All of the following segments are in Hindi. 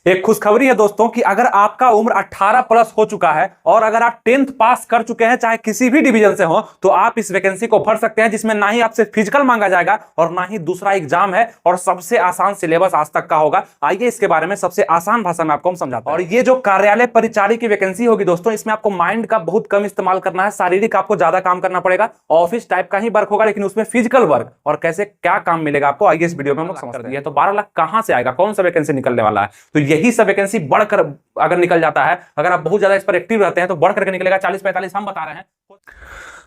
एक खुशखबरी है दोस्तों कि अगर आपका उम्र 18 प्लस हो चुका है और अगर आप 10th पास कर चुके हैं चाहे किसी भी डिवीजन से हो तो आप इस वैकेंसी को भर सकते हैं, जिसमें ना ही आपसे फिजिकल मांगा जाएगा और ना ही दूसरा एग्जाम है और सबसे आसान सिलेबस आज तक का होगा। आइए इसके बारे में सबसे आसान भाषा में आपको हम समझाते हैं। और ये जो कार्यालय परिचारी की वैकेंसी होगी दोस्तों, इसमें आपको माइंड का बहुत कम इस्तेमाल करना है, शारीरिक आपको ज्यादा काम करना पड़ेगा, ऑफिस टाइप का ही वर्क होगा लेकिन उसमें फिजिकल वर्क और कैसे क्या काम मिलेगा आपको आइए इस वीडियो में हम लोग समझते हैं। तो 12 लाख कहां से आएगा, कौन सा वैकेंसी निकलने वाला है, तो यही सब वैकेंसी बढ़कर अगर निकल जाता है, अगर आप बहुत ज्यादा इस पर एक्टिव रहते हैं तो बढ़ करके निकलेगा 40-45 हम बता रहे हैं।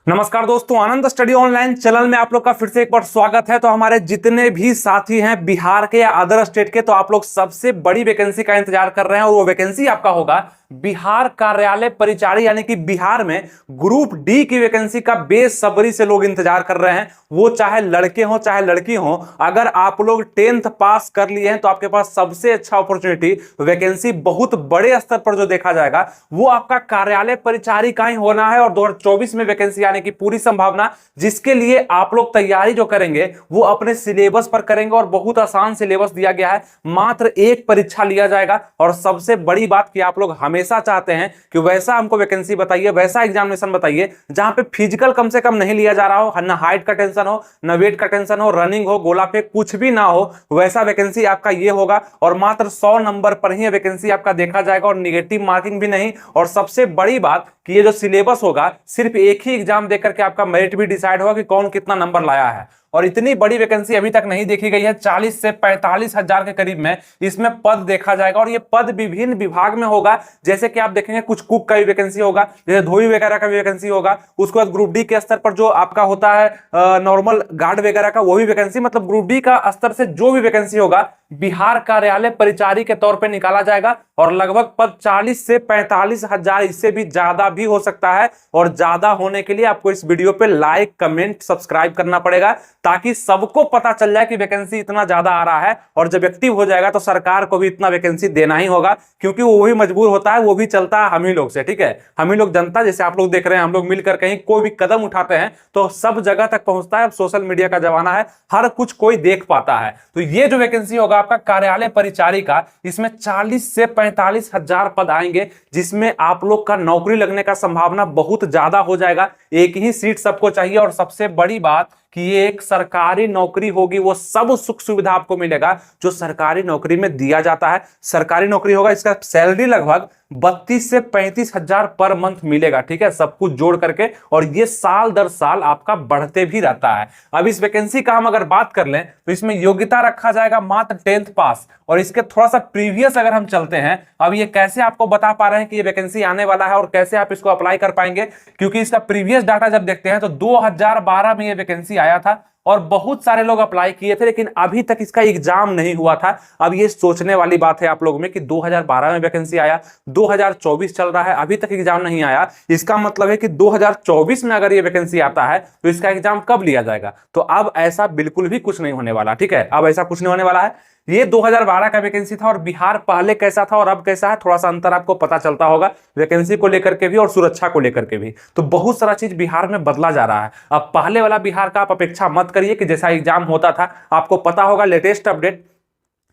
नमस्कार दोस्तों, आनंद स्टडी ऑनलाइन चैनल में आप लोग का फिर से एक बार स्वागत है। तो हमारे जितने भी साथी हैं बिहार के या अदर स्टेट के, तो आप लोग सबसे बड़ी वैकेंसी का इंतजार कर रहे हैं और वो वैकेंसी आपका होगा बिहार कार्यालय परिचारी, यानी कि बिहार में ग्रुप डी की वैकेंसी का बेसब्री से लोग इंतजार कर रहे हैं। वो चाहे लड़के हो चाहे लड़की हो, अगर आप लोग 10th पास कर लिए हैं तो आपके पास सबसे अच्छा अपॉर्चुनिटी, वैकेंसी बहुत बड़े स्तर पर जो देखा जाएगा वो आपका कार्यालय परिचारी का ही होना है। और 2024 में वैकेंसी आने की पूरी संभावना, जिसके लिए आप लोग तैयारी जो करेंगे वो अपने सिलेबस पर करेंगे और बहुत आसान सिलेबस दिया गया है। मात्र एक परीक्षा लिया जाएगा और सबसे बड़ी बात कि आप लोग हमेशा चाहते हैं कि वैसा हमको वैकेंसी बताइए, वैसा एग्जामिनेशन बताइए जहां पे फिजिकल कम से कम नहीं लिया जा रहा हो, ना हाइट का टेंशन हो, ना वेट का टेंशन हो, रनिंग हो, गोला फेंक कुछ भी ना हो, वैसा वैकेंसी आपका ये होगा। और मात्र 100 नंबर पर ही वैकेंसी आपका देखा जाएगा और निगेटिव मार्किंग भी नहीं। और सबसे बड़ी बात कि ये जो सिलेबस होगा सिर्फ एक ही एग्जाम देकर के आपका मेरिट भी डिसाइड होगा कि कौन कितना नंबर लाया है। और इतनी बड़ी वैकेंसी अभी तक नहीं देखी गई है, 40 से 45 हजार के करीब में इसमें पद देखा जाएगा। और ये पद विभिन्न विभाग में होगा, जैसे कि आप देखेंगे कुछ कुक का भी वैकेंसी होगा, जैसे धोबी वगैरह का भी वैकेंसी होगा। उसके बाद ग्रुप डी के स्तर पर जो आपका होता है नॉर्मल गार्ड वगैरह का, वो भी वैकेंसी, मतलब ग्रुप डी का स्तर से जो भी वैकेंसी होगा बिहार कार्यालय परिचारी के तौर पे निकाला जाएगा। और लगभग पद 40 से 45 हजार, इससे भी ज्यादा भी हो सकता है। और ज्यादा होने के लिए आपको इस वीडियो पे लाइक कमेंट सब्सक्राइब करना पड़ेगा ताकि सबको पता चल जाए कि वैकेंसी इतना ज्यादा आ रहा है। और जब एक्टिव हो जाएगा तो सरकार को भी इतना वैकेंसी देना ही होगा, क्योंकि वो भी मजबूर होता है, वो भी चलता है हम ही लोग से। ठीक है, हम ही लोग जनता, जैसे आप लोग देख रहे हैं, हम लोग मिलकर कहीं कोई भी कदम उठाते हैं तो सब जगह तक पहुंचता है। अब सोशल मीडिया का जमाना है, हर कुछ कोई देख पाता है। तो ये जो वैकेंसी होगा आपका कार्यालय परिचारी का, इसमें 40 से 45 हजार पद आएंगे, जिसमें आप लोग का नौकरी लगने का संभावना बहुत ज्यादा हो जाएगा। एक ही सीट सबको चाहिए और सबसे बड़ी बात कि ये एक सरकारी नौकरी होगी, वो सब सुख सुविधा आपको मिलेगा जो सरकारी नौकरी में दिया जाता है। सरकारी नौकरी होगा, इसका सैलरी लगभग 32 से 35 हजार पर मंथ मिलेगा। ठीक है, सब कुछ जोड़ करके, और ये साल दर साल आपका बढ़ते भी रहता है। अब इस वैकेंसी का हम अगर बात कर लें तो इसमें योग्यता रखा जाएगा मात्र 10th पास। और इसके थोड़ा सा प्रीवियस अगर हम चलते हैं, अब ये कैसे आपको बता पा रहे हैं कि ये वैकेंसी आने वाला है और कैसे आप इसको अप्लाई कर पाएंगे, क्योंकि इसका प्रीवियस डाटा जब देखते हैं तो 2012 में ये वैकेंसी आया था और बहुत सारे लोग अप्लाई किए थे, लेकिन अभी तक इसका एग्जाम नहीं हुआ था। अब ये सोचने वाली बात है आप लोगों में कि 2012 में वैकेंसी आया, 2024 चल रहा है, अभी तक एग्जाम नहीं आया। इसका मतलब है कि 2024 में अगर ये वैकेंसी आता है तो इसका एग्जाम कब लिया जाएगा। तो अब ऐसा बिल्कुल भी कुछ नहीं होने वाला। ठीक है, अब ऐसा कुछ नहीं होने वाला है। ये 2012 का वैकेंसी था और बिहार पहले कैसा था और अब कैसा है, थोड़ा सा अंतर आपको पता चलता होगा वैकेंसी को लेकर के भी और सुरक्षा को लेकर के भी। तो बहुत सारा चीज बिहार में बदला जा रहा है। अब पहले वाला बिहार का आप अपेक्षा मत करिए कि जैसा एग्जाम होता था। आपको पता होगा लेटेस्ट अपडेट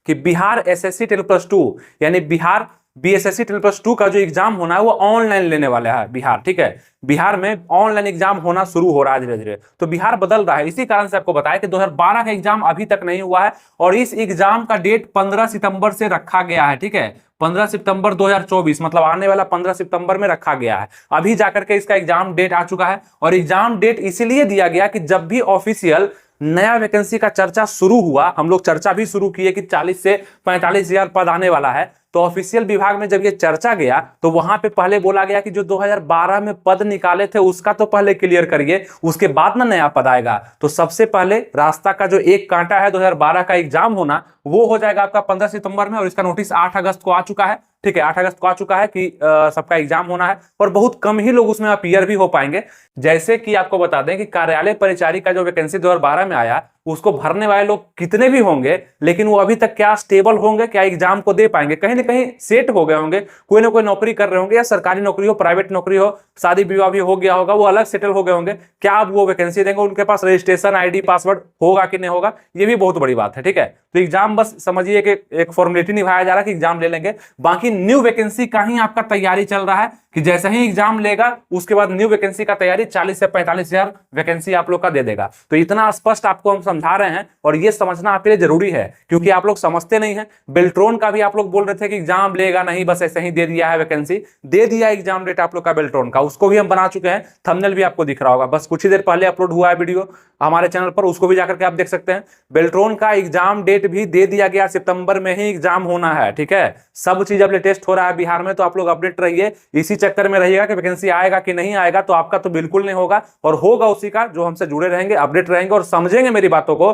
कि बिहार एसएससी 10+2 यानी बिहार बीएसएससी 10+2 का जो एग्जाम होना है वो ऑनलाइन लेने वाला है बिहार। ठीक है, बिहार में ऑनलाइन एग्जाम होना शुरू हो रहा है धीरे धीरे। तो बिहार बदल रहा है। इसी कारण से आपको बताया कि 2012 का एग्जाम अभी तक नहीं हुआ है और इस एग्जाम का डेट 15 सितंबर से रखा गया है। ठीक है, 15 सितंबर 2024, मतलब आने वाला 15 सितंबर में रखा गया है। अभी जाकर के इसका एग्जाम डेट आ चुका है। और एग्जाम डेट इसीलिए दिया गया कि जब भी ऑफिशियल नया वैकेंसी का चर्चा शुरू हुआ, हम लोग चर्चा भी शुरू किए कि 40 से 45 हजार पद आने वाला है, तो ऑफिशियल विभाग में जब ये चर्चा गया तो वहां पे पहले बोला गया कि जो 2012 में पद निकाले थे उसका तो पहले क्लियर करिए, उसके बाद ना नया पद आएगा। तो सबसे पहले रास्ता का जो एक कांटा है 2012 का एग्जाम होना, वो हो जाएगा आपका 15 सितंबर में। और इसका नोटिस 8 अगस्त को आ चुका है। ठीक है, 8 अगस्त को आ चुका है कि सबका एग्जाम होना है और बहुत कम ही लोग उसमें अपीयर भी हो पाएंगे। जैसे कि आपको बता दें कि कार्यालय परिचारी का जो वैकेंसी 2012 में आया, उसको भरने वाले लोग कितने भी होंगे, लेकिन वो अभी तक क्या स्टेबल होंगे, क्या एग्जाम को दे पाएंगे, कहीं ना कहीं सेट हो गए होंगे, कोई ना कोई नौकरी कर रहे होंगे, या सरकारी नौकरी हो, प्राइवेट नौकरी हो, शादी विवाह भी हो गया होगा, वो अलग सेटल हो गए होंगे। क्या आप वो वैकेंसी देंगे, उनके पास रजिस्ट्रेशन आईडी पासवर्ड होगा कि नहीं होगा, ये भी बहुत बड़ी बात है। ठीक है, तो एग्जाम एग्जाम बस समझिए कि एक फॉर्मेलिटी निभाया जा रहा है कि एग्जाम ले लेंगे, बाकी न्यू वैकेंसी का ही आपका तैयारी चल रहा है कि जैसे ही एग्जाम लेगा उसके बाद न्यू वैकेंसी का तैयारी 40 से 45 हजार वैकेंसी आप लोग का दे देगा। तो इतना स्पष्ट आपको हम समझा रहे हैं और ये समझना आपके लिए जरूरी है क्योंकि आप लोग समझते नहीं है। बेल्ट्रॉन का भी आप लोग बोल रहे थे कि एग्जाम लेगा नहीं, बस ऐसे ही दे दिया है वैकेंसी, दे दिया एग्जाम डेट आप लोग का बेल्ट्रॉन का, उसको भी हम बना चुके हैं, थंबनेल भी आपको दिख रहा होगा, बस कुछ ही देर पहले अपलोड हुआ है वीडियो हमारे चैनल पर, उसको भी जाकर के आप देख सकते हैं। बेल्ट्रॉन का एग्जाम डेट भी दे दिया गया, सितंबर में ही एग्जाम होना है, ठीक है। सब चीज अब लेटेस्ट हो रहा है बिहार में, तो आप लोग अपडेट रहिए, इसी चक्कर में रहिएगा कि वैकेंसी आएगा कि नहीं आएगा, तो आपका तो बिल्कुल नहीं होगा और होगा उसी का जो हमसे जुड़े रहेंगे, अपडेट रहेंगे और समझेंगे मेरी बातों को,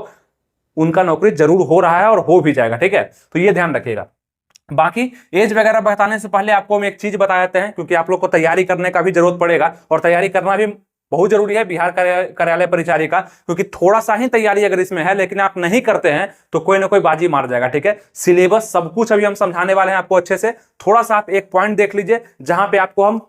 उनका नौकरी जरूर हो रहा है और हो भी जाएगा, ठीक है। तो ये ध्यान रखिएगा। बाकी एज वगैरह बताने से पहले आपको हम एक चीज बता देते हैं क्योंकि आप लोग को तैयारी करने का भी जरूरत पड़ेगा और तैयारी करना भी बहुत जरूरी है बिहार कार्यालय परिचारी का, क्योंकि थोड़ा सा ही तैयारी अगर इसमें है लेकिन आप नहीं करते हैं तो कोई ना कोई बाजी मार जाएगा, ठीक है। सिलेबस सब कुछ अभी हम समझाने वाले हैं आपको अच्छे से, थोड़ा सा आप एक पॉइंट देख लीजिए जहां पे आपको हम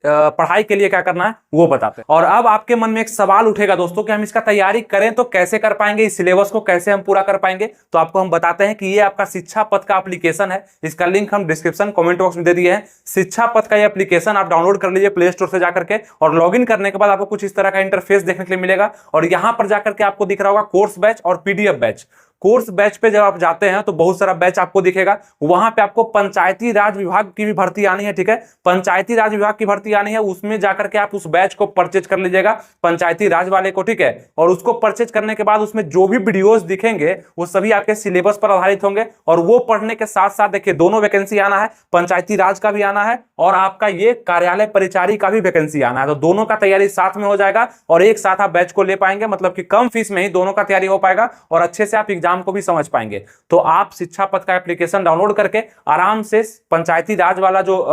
पढ़ाई के लिए क्या करना है वो बताते हैं। और अब आपके मन में एक सवाल उठेगा दोस्तों कि हम इसका तैयारी करें तो कैसे कर पाएंगे, इस सिलेबस को कैसे हम पूरा कर पाएंगे। तो आपको हम बताते हैं कि ये आपका शिक्षा पथ का एप्लीकेशन है, इसका लिंक हम डिस्क्रिप्शन कमेंट बॉक्स में दे दिए हैं। शिक्षा पथ का ये एप्लीकेशन आप डाउनलोड कर लीजिए प्ले स्टोर से जाकर के और लॉगिन करने के बाद आपको कुछ इस तरह का इंटरफेस देखने के लिए मिलेगा और यहां पर जाकर के आपको दिख रहा होगा कोर्स बैच और पीडीएफ बैच। कोर्स बैच पे जब आप जाते हैं तो बहुत सारा बैच आपको दिखेगा, वहां पे आपको पंचायती राज विभाग की भी भर्ती आनी है, ठीक है। पंचायती राज विभाग की भर्ती आनी है, उसमें जाकर के आप उस बैच को परचेज कर लीजिएगा पंचायती राज वाले को, ठीक है। और उसको परचेज करने के बाद उसमें जो भी वीडियोस दिखेंगे वो सभी आपके सिलेबस पर आधारित होंगे और वो पढ़ने के साथ साथ देखिए दोनों वैकेंसी आना है, पंचायती राज का भी आना है और आपका ये कार्यालय परिचारी का भी वैकेंसी आना है। तो दोनों का तैयारी साथ में हो जाएगा और एक साथ आप बैच को ले पाएंगे, मतलब कि कम फीस में ही दोनों का तैयारी हो पाएगा और अच्छे से आप एग्जाम को भी समझ पाएंगे। तो आप शिक्षा पथ का एप्लीकेशन डाउनलोड करके आराम से पंचायती राज वाला जो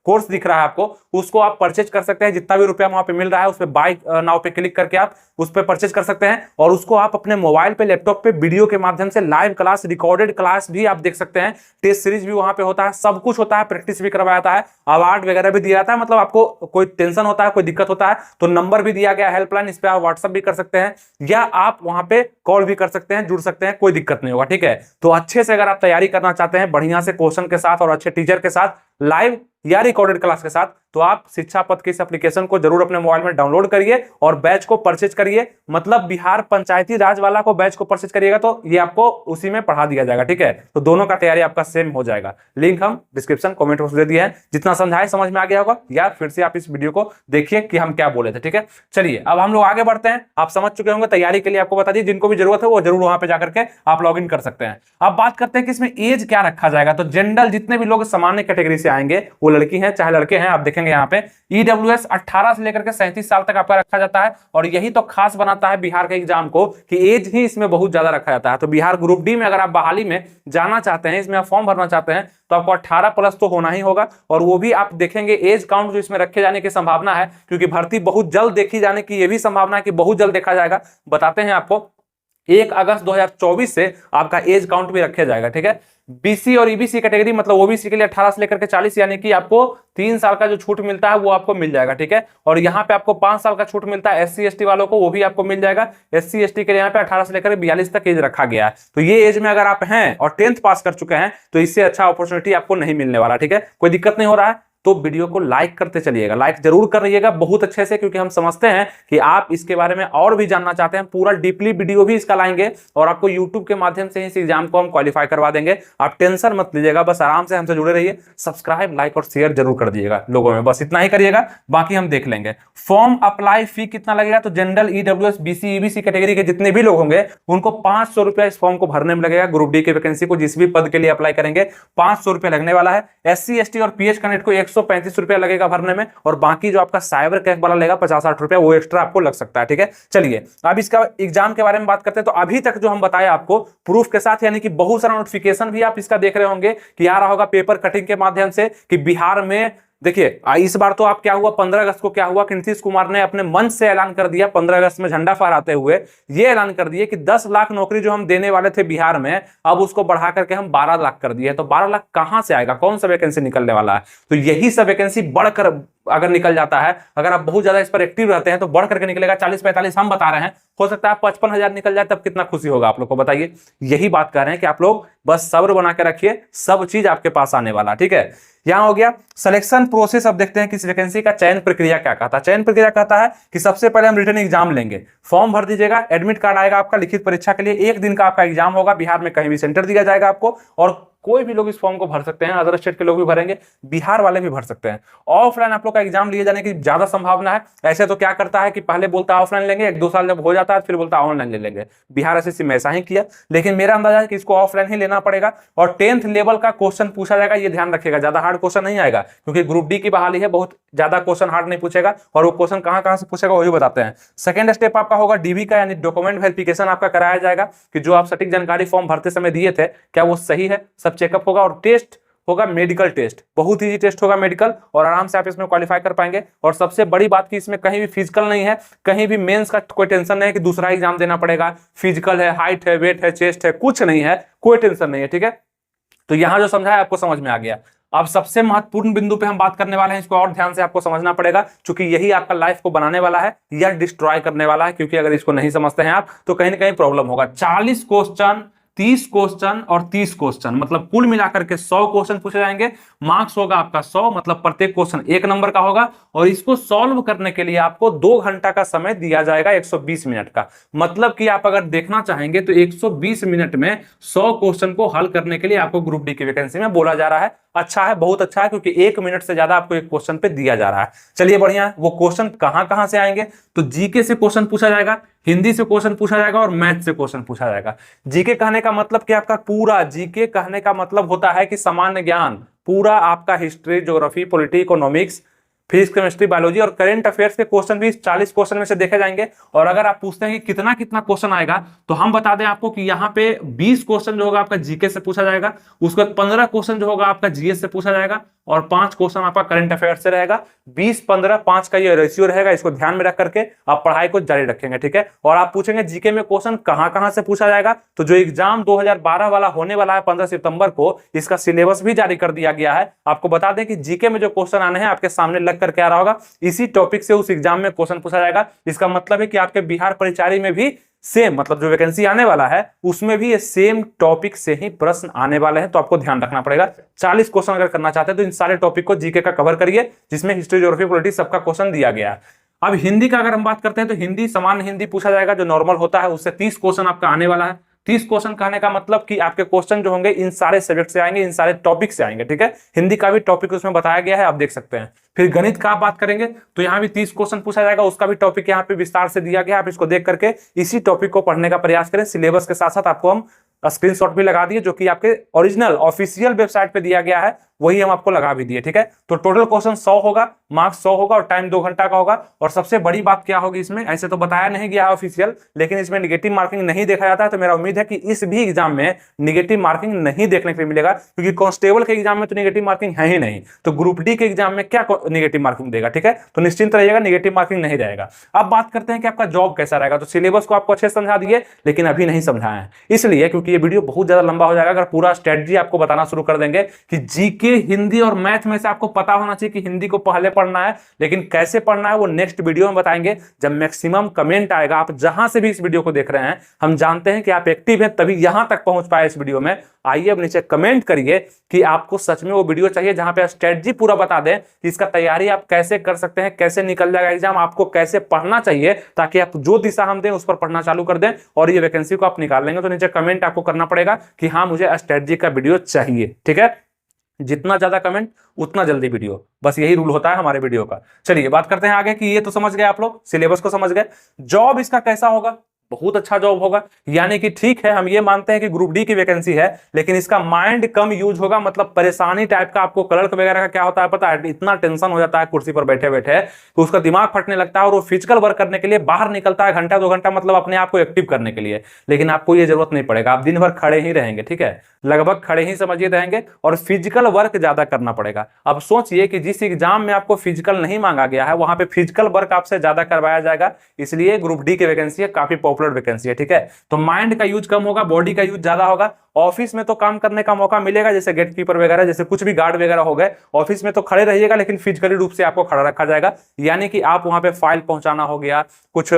कोर्स दिख रहा है आपको, उसको आप परचेज कर सकते हैं। जितना भी रुपया वहां पे मिल रहा है उस पे बाय नाउ पे क्लिक करके आप उस पे परचेज कर सकते हैं और उसको आप अपने मोबाइल पे लैपटॉप पे वीडियो के माध्यम से लाइव क्लास, रिकॉर्डेड क्लास भी आप देख सकते हैं, टेस्ट सीरीज भी वहां पे होता है, सब कुछ होता है, प्रैक्टिस भी करवाया जाता है, अवार्ड वगैरह भी दिया जाता है। मतलब आपको कोई टेंशन होता है, कोई दिक्कत होता है तो नंबर भी दिया गया हेल्पलाइन, इस पे आप व्हाट्सएप भी कर सकते हैं या आप वहां पे कॉल भी कर सकते हैं, जुड़ सकते हैं, कोई दिक्कत नहीं होगा, ठीक है। तो अच्छे से अगर आप तैयारी करना चाहते हैं बढ़िया से क्वेश्चन के साथ और अच्छे टीचर के साथ, लाइव या रिकॉर्डेड क्लास के साथ, तो आप शिक्षा पथ के इस एप्लीकेशन को जरूर अपने मोबाइल में डाउनलोड करिए और बैच को परचेज करिए। मतलब बिहार पंचायती राज वाला को बैच को परचेज करिएगा तो ये आपको उसी में पढ़ा दिया जाएगा, ठीक है। तो दोनों का तैयारी आपका सेम हो जाएगा। लिंक हम डिस्क्रिप्शन कमेंट बॉक्स में दे दिए हैं, जितना समझाए समझ में आ गया होगा या फिर से आप इस वीडियो को देखिए कि हम क्या बोले थे, ठीक है। चलिए अब हम लोग आगे बढ़ते हैं। आप समझ चुके होंगे, तैयारी के लिए आपको बता दी, जिनको भी जरूरत है वो जरूर वहां पे जाकर के आप लॉग इन कर सकते हैं। अब बात करते हैं कि इसमें एज क्या रखा जाएगा। तो जनरल जितने भी लोग सामान्य कैटेगरी से आएंगे, वो लड़की है चाहे लड़के हैं, आप देखेंगे यहाँ पे ईडब्ल्यूएस 18 से लेकर के 37 साल तक आपका रखा जाता है और यही तो खास बनाता है बिहार के एग्जाम को कि एज ही इसमें बहुत ज्यादा रखा जाता है। तो बिहार ग्रुप डी में अगर आप बहाली में जाना चाहते हैं, इसमें आप फॉर्म भरना चाहते हैं तो आपको 18 प्लस तो होना ही होगा और वो भी आप देखेंगे एज काउंट जो इसमें रखे जाने की संभावना है, क्योंकि भर्ती बहुत जल्द देखी जाने की ये भी संभावना है कि बहुत जल्द देखा जाएगा। बताते हैं आपको 1 अगस्त 2024 से आपका एज काउंट भी रखा जाएगा, ठीक है। बीसी और ईबीसी कैटेगरी मतलब ओबीसी के लिए 18 से लेकर के 40, यानी कि आपको 3 साल का जो छूट मिलता है वो आपको मिल जाएगा, ठीक है। और यहाँ पे आपको 5 साल का छूट मिलता है एससी एसटी वालों को, वो भी आपको मिल जाएगा। एससी एसटी के लिए यहाँ पे 18 से लेकर 42 तक एज रखा गया है। तो ये एज में अगर आप हैं और 10th पास कर चुके हैं तो इससे अच्छा अपॉर्चुनिटी आपको नहीं मिलने वाला, ठीक है। कोई दिक्कत नहीं हो रहा है तो वीडियो को लाइक करते चलिएगा, लाइक जरूर कर रहिएगा बहुत अच्छे से, क्योंकि हम समझते हैं कि आप इसके बारे में और भी जानना चाहते हैं। पूरा डीपली वीडियो भी इसका लाएंगे और आपको यूट्यूब के माध्यम से इस एग्जाम को हम क्वालिफाई करवा देंगे। आप टेंशन मत लीजिएगा, बस आराम से हमसे जुड़े रहिए। सब्सक्राइब, लाइक और शेयर जरूर कर दिएगा लोगों में, बस इतना ही करिएगा, बाकी हम देख लेंगे। फॉर्म अप्लाई फी कितना लगेगा? तो general, EWS, BC, EBC category के जितने भी लोग होंगे उनको 500 रुपया इस फॉर्म को भरने में लगेगा। ग्रुप डी की वैकेंसी को जिस भी पद के लिए अप्लाई करेंगे 500 रुपया लगने वाला है। एससी एसटी और पीएच कैंडिडेट को 135 रुपया लगेगा भरने में और बाकी जो आपका साइबर कैफ वाला लेगा 50-60 रुपया, वो एक्स्ट्रा आपको लग सकता है, ठीक है। चलिए अब इसका एग्जाम के बारे में बात करते हैं। तो अभी तक जो हम बताए आपको प्रूफ के साथ, यानी कि बहुत सारा नोटिफिकेशन भी आप इसका देख रहे होंगे कि आ रहा होगा पेपर कटिंग के माध्यम से कि बिहार में देखिए इस बार तो आप क्या हुआ 15 अगस्त को क्या हुआ कि नीतीश कुमार ने अपने मंच से ऐलान कर दिया, 15 अगस्त में झंडा फहराते हुए ये ऐलान कर दिए कि 10 लाख नौकरी जो हम देने वाले थे बिहार में, अब उसको बढ़ा करके हम 12 लाख कर दिए। तो 12 लाख कहां से आएगा, कौन सा वैकेंसी निकलने वाला है? तो यही सब वैकेंसी बढ़कर अगर निकल जाता है, अगर आप बहुत ज्यादा इस पर एक्टिव रहते हैं तो बढ़ करके निकलेगा 40-45 हम बता रहे हैं, हो सकता है 55,000 निकल जाए, तब कितना खुशी होगा आप लोग को बताइए। यही बात कर रहे हैं कि आप लोग बस सब्र बना के रखिए, सब चीज आपके पास आने वाला, ठीक है। यहां हो गया सिलेक्शन प्रोसेस। अब देखते हैं कि इस वैकेंसी का चयन प्रक्रिया क्या कहता है। चयन प्रक्रिया कहता है कि सबसे पहले हम रिटन एग्जाम लेंगे, फॉर्म भर दीजिएगा, एडमिट कार्ड आएगा आपका, लिखित परीक्षा के लिए 1 दिन का आपका एग्जाम होगा, बिहार में कहीं भी सेंटर दिया जाएगा आपको, और कोई भी लोग इस फॉर्म को भर सकते हैं, अदर स्टेट के लोग भी भरेंगे, बिहार वाले भी भर सकते हैं। ऑफलाइन आप लोग का एग्जाम लिए जाने की ज्यादा संभावना है। ऐसे तो क्या करता है कि पहले बोलता है ऑफलाइन लेंगे, 1-2 साल जब हो जाता है फिर बोलता है ऑनलाइन ले लेंगे। बिहार एसएससी में ऐसा ही किया, लेकिन मेरा अंदाजा है कि इसको ऑफलाइन ही लेना पड़ेगा। और 10th लेवल का क्वेश्चन पूछा जाएगा, ये ध्यान रखिएगा, ज्यादा हार्ड क्वेश्चन नहीं आएगा, क्योंकि ग्रुप डी की बहाली है, बहुत ज्यादा क्वेश्चन हार्ड नहीं पूछेगा, और वो क्वेश्चन कहां से पूछेगा वही बताते हैं। सेकंड स्टेप आपका होगा डीबी का, यानी डॉक्यूमेंट वेरिफिकेशन आपका कराया जाएगा कि जो आप सटीक जानकारी फॉर्म भरते समय दिए थे क्या वो सही है, सब चेकअप होगा। और टेस्ट होगा मेडिकल टेस्ट, बहुत इजी टेस्ट होगा मेडिकल, और आराम से आप इसमें क्वालिफाई कर पाएंगे। और सबसे बड़ी बात कि इसमें कहीं भी फिजिकल नहीं है, कहीं भी मेंस का कोई टेंशन नहीं है कि दूसरा एग्जाम देना पड़ेगा, फिजिकल है, हाइट है, वेट है, चेस्ट है, कुछ नहीं है, कोई टेंशन नहीं है, ठीक है। तो यहां जो समझा है आपको समझ में आ गया। अब सबसे महत्वपूर्ण बिंदु पे हम बात करने वाले हैं, इसको और ध्यान से आपको समझना पड़ेगा, क्योंकि यही आपका लाइफ को बनाने वाला है या डिस्ट्रॉय करने वाला है, क्योंकि अगर इसको नहीं समझते हैं आप तो कहीं ना कहीं प्रॉब्लम होगा। 40 क्वेश्चन, 30 क्वेश्चन और 30 क्वेश्चन, मतलब कुल मिलाकर के 100 क्वेश्चन पूछे जाएंगे। मार्क्स होगा आपका 100, मतलब प्रत्येक क्वेश्चन 1 नंबर का होगा, और इसको सॉल्व करने के लिए आपको 2 घंटा का समय दिया जाएगा, 120 मिनट का। मतलब कि आप अगर देखना चाहेंगे तो 120 मिनट में 100 क्वेश्चन को हल करने के लिए आपको ग्रुप डी की वैकेंसी में बोला जा रहा है। अच्छा है, बहुत अच्छा है, क्योंकि 1 मिनट से ज्यादा आपको एक क्वेश्चन पे दिया जा रहा है। चलिए बढ़िया है। वो क्वेश्चन कहां से आएंगे, तो जीके से क्वेश्चन पूछा जाएगा, हिंदी से क्वेश्चन पूछा जाएगा, और मैथ से क्वेश्चन पूछा जाएगा। जीके कहने का मतलब कि आपका पूरा, जीके कहने का मतलब होता है कि सामान्य ज्ञान, पूरा आपका history, geography, polity, economics, physics, chemistry, biology और करंट अफेयर्स के क्वेश्चन भी 40 क्वेश्चन में से देखे जाएंगे। और अगर आप पूछते हैं कि कितना कितना क्वेश्चन आएगा, तो हम बता दें आपको कि यहाँ पे 20 क्वेश्चन जो होगा आपका जीके से पूछा जाएगा, उसके बाद 15 क्वेश्चन जो होगा आपका जीएस से पूछा जाएगा, और 5 क्वेश्चन आपका करंट अफेयर्स से रहेगा। 20-15-5 का ये रेशियो रहेगा, इसको ध्यान में रख करके आप पढ़ाई को जारी रखेंगे, ठीक है। और आप पूछेंगे जीके में क्वेश्चन कहां से पूछा जाएगा, तो जो एग्जाम 2012 वाला होने वाला है 15 सितंबर को, इसका सिलेबस भी जारी कर दिया गया है। आपको बता दें कि जीके में जो क्वेश्चन आने हैं आपके सामने लग करके आ रहा होगा, इसी टॉपिक से उस एग्जाम में क्वेश्चन पूछा जाएगा। इसका मतलब है कि आपके बिहार परिचारी में भी सेम, मतलब जो वैकेंसी आने वाला है उसमें भी ये सेम टॉपिक से ही प्रश्न आने वाले हैं, तो आपको ध्यान रखना पड़ेगा। 40 क्वेश्चन अगर करना चाहते हैं तो इन सारे टॉपिक को जीके का कवर करिए, जिसमें हिस्ट्री, ज्योग्राफी, पॉलिटिक्स सबका क्वेश्चन दिया गया है। अब हिंदी का अगर हम बात करते हैं तो हिंदी, सामान्य हिंदी पूछा जाएगा, जो नॉर्मल होता है, उससे 30 क्वेश्चन आपका आने वाला है। 30 क्वेश्चन कहने का मतलब कि आपके क्वेश्चन जो होंगे इन सारे सब्जेक्ट से आएंगे, इन सारे टॉपिक से आएंगे, ठीक है। हिंदी का भी टॉपिक उसमें बताया गया है, आप देख सकते हैं। फिर गणित का आप बात करेंगे तो यहाँ भी 30 क्वेश्चन पूछा जाएगा, उसका भी टॉपिक यहाँ पे विस्तार से दिया गया है। आप इसको देख करके इसी टॉपिक को पढ़ने का प्रयास करें। सिलेबस के साथ साथ आपको हम स्क्रीनशॉट भी लगा दिए, जो कि आपके ओरिजिनल ऑफिशियल वेबसाइट पे दिया गया है, वही हम आपको लगा भी दिए, ठीक है। तो टोटल क्वेश्चन 100 होगा, मार्क्स 100 होगा, और टाइम 2 घंटा का होगा। और सबसे बड़ी बात क्या होगी इसमें, ऐसे तो बताया नहीं गया है ऑफिशियल, लेकिन इसमें निगेटिव मार्किंग नहीं देखा जाता है। तो मेरा उम्मीद है कि इस भी एग्जाम में निगेटिव मार्किंग नहीं देखने को मिलेगा, क्योंकि कांस्टेबल के एग्जाम में तो निगेटिव मार्किंग है ही नहीं, तो ग्रुप डी के एग्जाम में क्या निगेटिव मार्किंग देगा, ठीक है। तो निश्चिंत रहिएगा, निगेटिव मार्किंग नहीं रहेगा। अब बात करते हैं कि आपका जॉब कैसा रहेगा। तो सिलेबस को आपको अच्छे से समझा दिए, लेकिन अभी नहीं समझाए हैं, इसलिए क्योंकि ये वीडियो बहुत ज्यादा लंबा हो जाएगा। अगर पूरा स्ट्रेटजी आपको बताना शुरू कर देंगे कि जीके, हिंदी और मैथ में से आपको पता होना चाहिए कि हिंदी को पहले पढ़ना है, लेकिन कैसे पढ़ना है वो नेक्स्ट वीडियो में बताएंगे, जब मैक्सिमम कमेंट आएगा। आप जहां से भी इस वीडियो को देख रहे हैं, हम जानते हैं कि आप एक्टिव हैं, तभी यहां तक पहुंच पाए इस वीडियो में। आइए अब नीचे कमेंट करिए कि आपको सच में वो वीडियो चाहिए जहां पे स्ट्रेटजी पूरा बता दें कि इसका तैयारी आप कैसे कर सकते हैं, कैसे निकल जाएगा एग्जाम, आपको कैसे पढ़ना चाहिए, ताकि आप जो दिशा हम दें उस पर पढ़ना चालू कर दें और ये वैकेंसी को आप निकाल लेंगे। तो नीचे कमेंट आपको करना पड़ेगा कि हाँ मुझे स्ट्रेटजी का वीडियो चाहिए, ठीक है। जितना ज्यादा कमेंट उतना जल्दी वीडियो, बस यही रूल होता है हमारे वीडियो का। चलिए बात करते हैं आगे कि ये तो समझ गए आप लोग, सिलेबस को समझ गए। जॉब इसका कैसा होगा, बहुत अच्छा जॉब होगा। यानी कि ठीक है, हम ये मानते हैं कि ग्रुप डी की वैकेंसी है, लेकिन इसका माइंड कम यूज होगा, मतलब परेशानी टाइप का। आपको क्लर्क वगैरह का क्या होता है पता है, इतना टेंशन हो जाता है कुर्सी पर बैठे बैठे तो उसका दिमाग फटने लगता है, और वो फिजिकल वर्क करने के लिए बाहर निकलता है घंटा 2 घंटा, मतलब अपने आप को एक्टिव करने के लिए। लेकिन आपको ये जरूरत नहीं पड़ेगा, आप दिन भर खड़े ही रहेंगे, ठीक है, लगभग खड़े ही समझिए रहेंगे, और फिजिकल वर्क ज्यादा करना पड़ेगा। अब सोचिए कि जिस एग्जाम में आपको फिजिकल नहीं मांगा गया है, वहां पे फिजिकल वर्क आपसे ज्यादा करवाया जाएगा, इसलिए ग्रुप डी की वैकेंसी काफी पॉपुलर पॉपुलर वैकेंसी है, ठीक है। तो माइंड का यूज कम होगा, बॉडी का यूज ज्यादा होगा। ऑफिस में तो काम करने का मौका मिलेगा, जैसे गेट कीपर वगैरह, जैसे कुछ भी गार्ड वगैरह हो गए, ऑफिस में तो खड़े रहिएगा, लेकिन फिजिकली रूप से आपको खड़ा रखा जाएगा। यानी कि आप वहां पे फाइल पहुंचाना हो गया, कुछ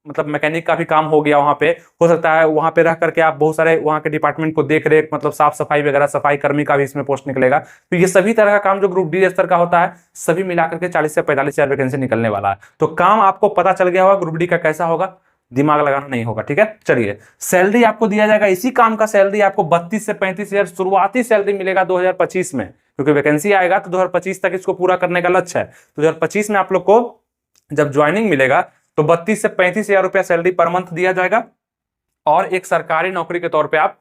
मतलब मैकेनिक का भी काम हो गया, वहां पे हो सकता है वहां पे रह करके आप बहुत सारे वहां के डिपार्टमेंट को देख रेख, मतलब साफ सफाई वगैरह, सफाई कर्मी का भी इसमें पोस्ट निकलेगा। तो ये सभी तरह का काम जो ग्रुप डी स्तर का होता है, सभी मिलाकर के 40 से 45 हजार वैकेंसी निकलने वाला है। तो काम आपको पता चल गया होगा ग्रुप डी का कैसा होगा, दिमाग लगाना नहीं होगा, ठीक है। चलिए, सैलरी आपको दिया जाएगा, इसी काम का सैलरी आपको 32 से 35 हजार शुरुआती सैलरी मिलेगा 2025 में, क्योंकि वैकेंसी आएगा तो 2025 तक इसको पूरा करने का लक्ष्य है। 2025 में आप लोग को जब ज्वाइनिंग मिलेगा तो 32 से 35 हजार रुपया सैलरी पर मंथ दिया जाएगा, और एक सरकारी नौकरी के तौर पे आप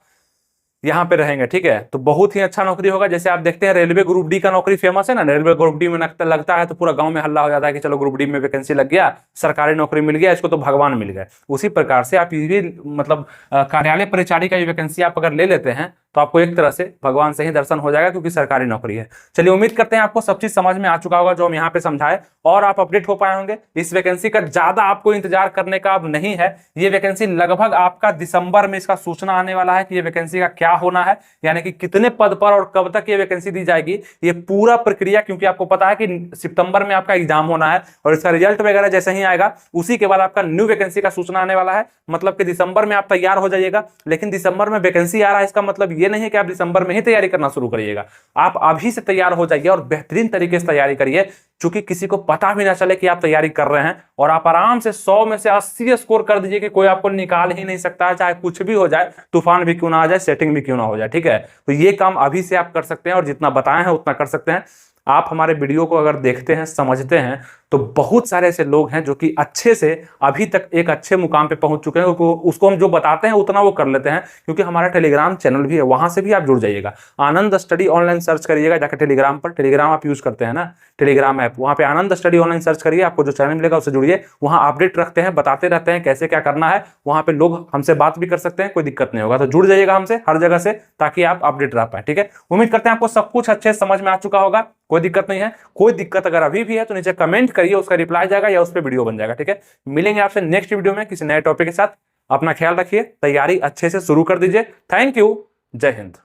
यहां पे रहेंगे, ठीक है। तो बहुत ही अच्छा नौकरी होगा। जैसे आप देखते हैं रेलवे ग्रुप डी का नौकरी फेमस है ना, रेलवे ग्रुप डी में लगता है तो पूरा गांव में हल्ला हो जाता है कि चलो ग्रुप डी में वैकेंसी लग गया, सरकारी नौकरी मिल गया, इसको तो भगवान मिल गए। उसी प्रकार से आप ये भी मतलब कार्यालय परिचारी का वैकेंसी आप अगर ले लेते हैं तो आपको एक तरह से भगवान से ही दर्शन हो जाएगा, क्योंकि सरकारी नौकरी है। चलिए, उम्मीद करते हैं आपको सब चीज समझ में आ चुका होगा जो हम यहाँ पे समझाए, और आप अपडेट हो पाए होंगे। इस वैकेंसी का ज्यादा आपको इंतजार करने का अब नहीं है। ये वैकेंसी लगभग आपका दिसंबर में इसका सूचना आने वाला है कि ये वैकेंसी का क्या होना है, यानी कि कितने पद पर और कब तक ये वैकेंसी दी जाएगी, ये पूरा प्रक्रिया। क्योंकि आपको पता है कि सितंबर में आपका एग्जाम होना है, और इसका रिजल्ट वगैरह जैसे ही आएगा उसी के बाद आपका न्यू वैकेंसी का सूचना आने वाला है। मतलब कि दिसंबर में आप तैयार हो जाइएगा। लेकिन दिसंबर में वैकेंसी आ रहा है, इसका मतलब ये नहीं है कि आप दिसंबर में ही तैयारी करना शुरू करिएगा। आप अभी से तैयार हो जाइए और बेहतरीन तरीके से तैयारी करिए, चूंकि किसी को पता भी ना चले कि आप तैयारी कर रहे हैं, और आप आराम से 100 में से 80 स्कोर कर दीजिए कि कोई आपको निकाल ही नहीं सकता है, चाहे कुछ भी हो जाए, तूफान भी क्यों ना आ जाए, सेटिंग भी क्यों ना हो जाए, ठीक है। तो ये काम अभी से आप कर सकते हैं, और जितना बताए हैं उतना कर सकते हैं। आप हमारे वीडियो को अगर देखते हैं, समझते हैं, तो बहुत सारे ऐसे लोग हैं जो कि अच्छे से अभी तक एक अच्छे मुकाम पे पहुंच चुके हैं। उसको हम जो बताते हैं उतना वो कर लेते हैं, क्योंकि हमारा टेलीग्राम चैनल भी है, वहां से भी आप जुड़ जाइएगा। आनंद स्टडी ऑनलाइन सर्च करिएगा जाकर टेलीग्राम पर, टेलीग्राम आप यूज करते हैं ना, टेलीग्राम ऐप, वहां पे आनंद स्टडी ऑनलाइन सर्च करिए, आपको जो चैनल मिलेगा उससे जुड़िए। वहां अपडेट रखते हैं, बताते रहते हैं कैसे क्या करना है। वहां पे लोग हमसे बात भी कर सकते हैं, कोई दिक्कत नहीं होगा। तो जुड़ जाइएगा हमसे हर जगह से, ताकि आप अपडेट रह पाए, ठीक है। उम्मीद करते हैं आपको सब कुछ अच्छे समझ में आ चुका होगा, कोई दिक्कत नहीं है। कोई दिक्कत अगर अभी भी है तो नीचे कमेंट करिए, उसका रिप्लाई जाएगा या उस पर वीडियो बन जाएगा, ठीक है। मिलेंगे आपसे नेक्स्ट वीडियो में किसी नए टॉपिक के साथ। अपना ख्याल रखिए, तैयारी अच्छे से शुरू कर दीजिए। थैंक यू, जय हिंद।